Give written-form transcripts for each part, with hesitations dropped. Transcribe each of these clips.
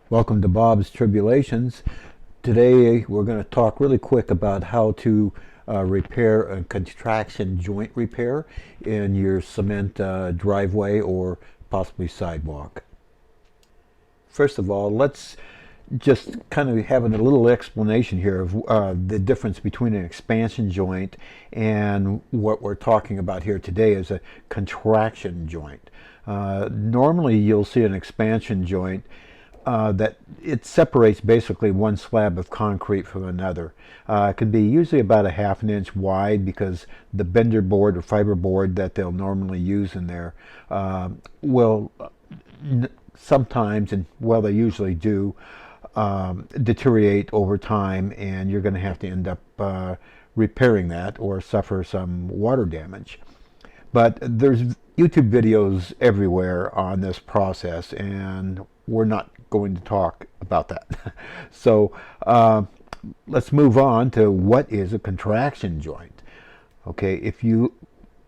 Welcome to Bob's Tribulations. Today we're going to talk really quick about how to repair a contraction joint repair in your cement driveway or possibly sidewalk. First of all, let's just kind of have a little explanation here of the difference between an expansion joint and what we're talking about here today is a contraction joint. Normally you'll see an expansion joint that it separates basically one slab of concrete from another. It can be usually about a half an inch wide because the bender board or fiber board that they'll normally use in there will sometimes, and well they usually do, deteriorate over time, and you're going to have to end up repairing that or suffer some water damage. But there's YouTube videos everywhere on this process, and we're not going to talk about that. So let's move on to what is a contraction joint. Okay, if you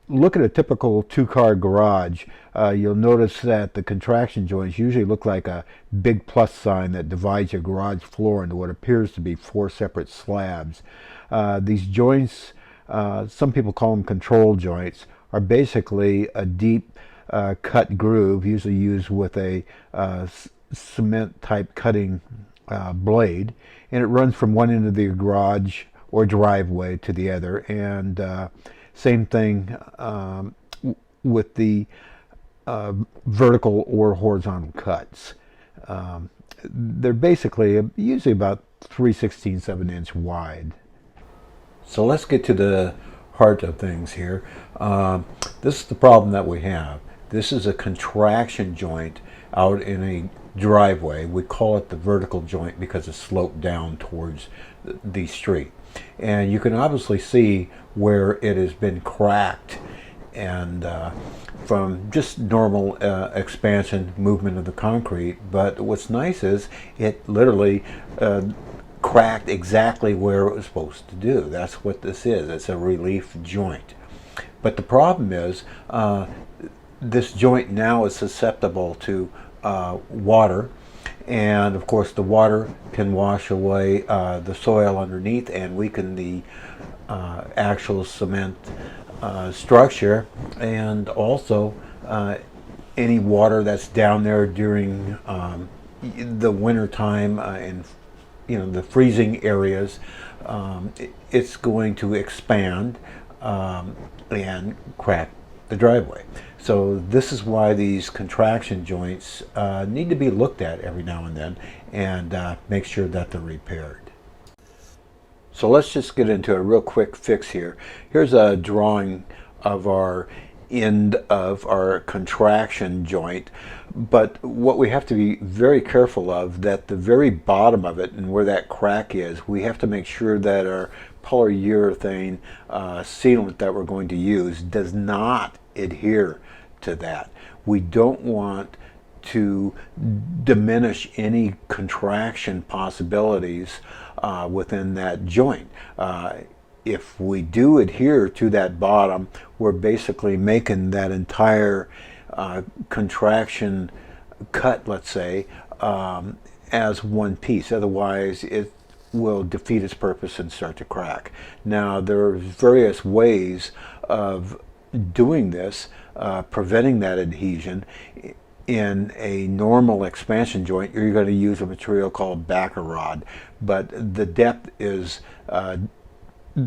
look at a typical two-car garage, you'll notice that the contraction joints usually look like a big plus sign that divides your garage floor into what appears to be four separate slabs. These joints, some people call them control joints, are basically a deep cut groove, usually used with a cement type cutting blade, and it runs from one end of the garage or driveway to the other. And same thing with the vertical or horizontal cuts. They're basically usually about 3/16 of an inch wide. So let's get to the heart of things here. This is the problem that we have. This is a contraction joint out in a driveway. We call it the vertical joint because it's sloped down towards the street. And you can obviously see where it has been cracked, and from just normal expansion movement of the concrete. But what's nice is it literally cracked exactly where it was supposed to do. That's what this is. It's a relief joint. But the problem is this joint now is susceptible to water, and of course the water can wash away the soil underneath and weaken the actual cement structure, and also any water that's down there during the winter time in the freezing areas, it's going to expand and crack the driveway. So this is why these contraction joints need to be looked at every now and then, and make sure that they're repaired. So let's just get into a real quick fix here. Here's a drawing of our end of our contraction joint, but what we have to be very careful of, that the very bottom of it and where that crack is, we have to make sure that our polyurethane sealant that we're going to use does not adhere to that. We don't want to diminish any contraction possibilities within that joint. If we do adhere to that bottom, we're basically making that entire contraction cut, let's say, as one piece. Otherwise, it will defeat its purpose and start to crack. Now, there are various ways of doing this, preventing that adhesion. In a normal expansion joint, you're going to use a material called backer rod, but the depth is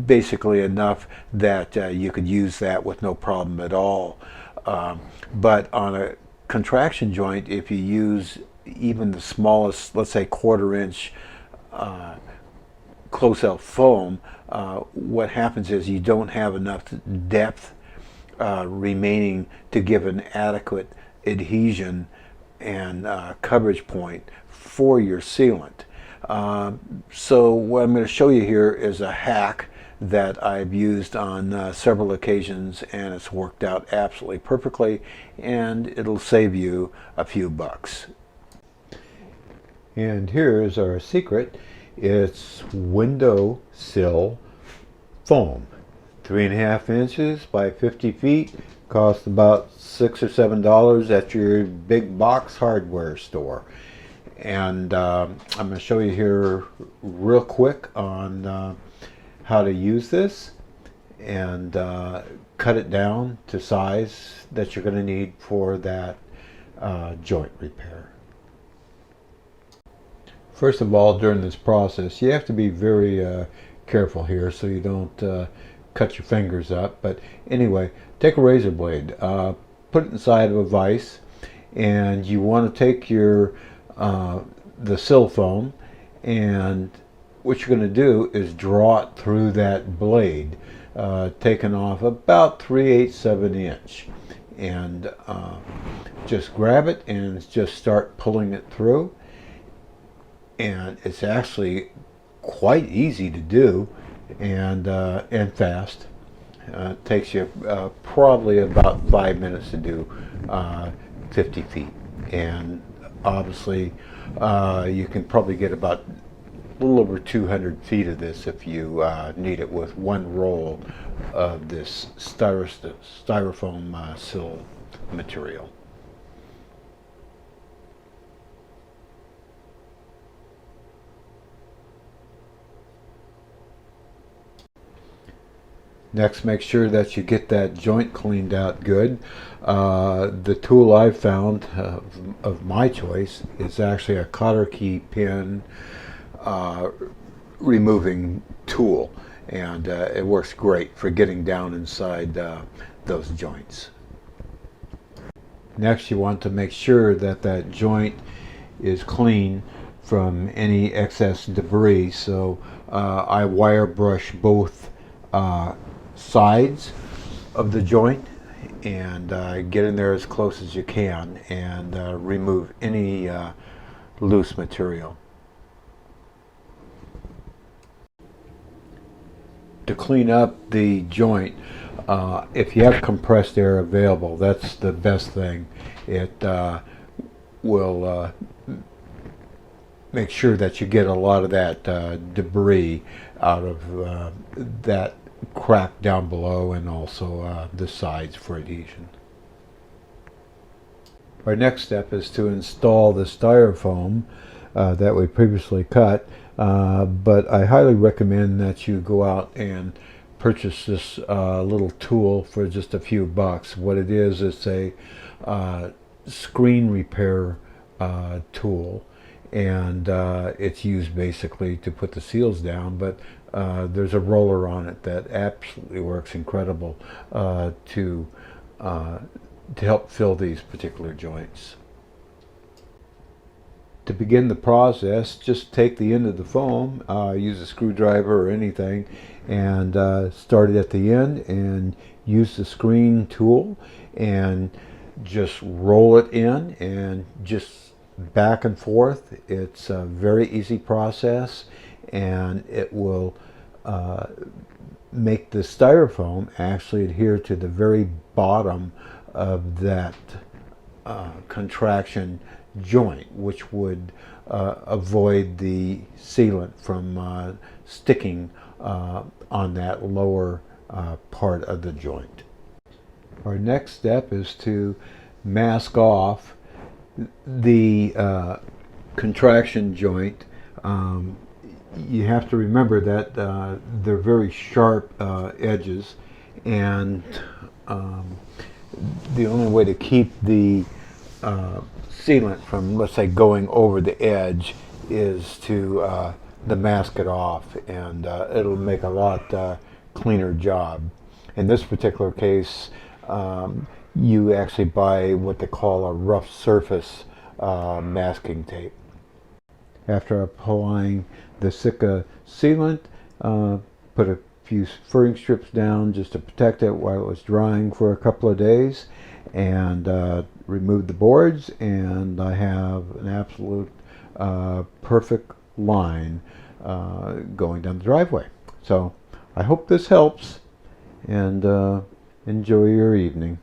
basically enough that you could use that with no problem at all. But on a contraction joint, if you use even the smallest, let's say quarter-inch close-out foam, what happens is you don't have enough depth remaining to give an adequate adhesion and coverage point for your sealant. So what I'm going to show you here is a hack that I've used on several occasions, and it's worked out absolutely perfectly, and it'll save you a few bucks. And here's our secret. It's window sill foam. 3.5 inches by 50 feet. Cost about $6 or $7 at your big box hardware store. And I'm going to show you here real quick on how to use this and cut it down to size that you're going to need for that joint repair. First of all, during this process, you have to be very careful here so you don't cut your fingers up. But anyway, take a razor blade, put it inside of a vise, and you want to take your the sill foam, and what you're going to do is draw it through that blade, taking off about 3/8 of an inch, and just grab it and just start pulling it through. And it's actually quite easy to do, and fast. It takes you probably about 5 minutes to do 50 feet, and obviously you can probably get about a little over 200 feet of this if you need it with one roll of this styrofoam sill material. Next, make sure that you get that joint cleaned out good. The tool I've found of my choice is actually a cotter key pin removing tool, and it works great for getting down inside those joints. Next, you want to make sure that that joint is clean from any excess debris, so I wire brush both sides of the joint and get in there as close as you can and remove any loose material. To clean up the joint, if you have compressed air available, that's the best thing. It will make sure that you get a lot of that debris out of that crack down below, and also the sides for adhesion. Our next step is to install the styrofoam that we previously cut, but I highly recommend that you go out and purchase this little tool for just a few bucks. What it is, it's a screen repair tool, and it's used basically to put the seals down, but there's a roller on it that absolutely works incredible to help fill these particular joints. To begin the process, just take the end of the foam, use a screwdriver or anything, and start it at the end and use the screen tool and just roll it in and just back and forth. It's a very easy process, and it will make the styrofoam actually adhere to the very bottom of that contraction joint, which would avoid the sealant from sticking on that lower part of the joint. Our next step is to mask off the contraction joint. You have to remember that they're very sharp edges, and the only way to keep the sealant from, let's say, going over the edge is to mask it off, and it'll make a lot cleaner job. In this particular case, you actually buy what they call a rough surface masking tape. After applying the Sika sealant, put a few furring strips down just to protect it while it was drying for a couple of days, and removed the boards, and I have an absolute perfect line going down the driveway. So I hope this helps, and enjoy your evening.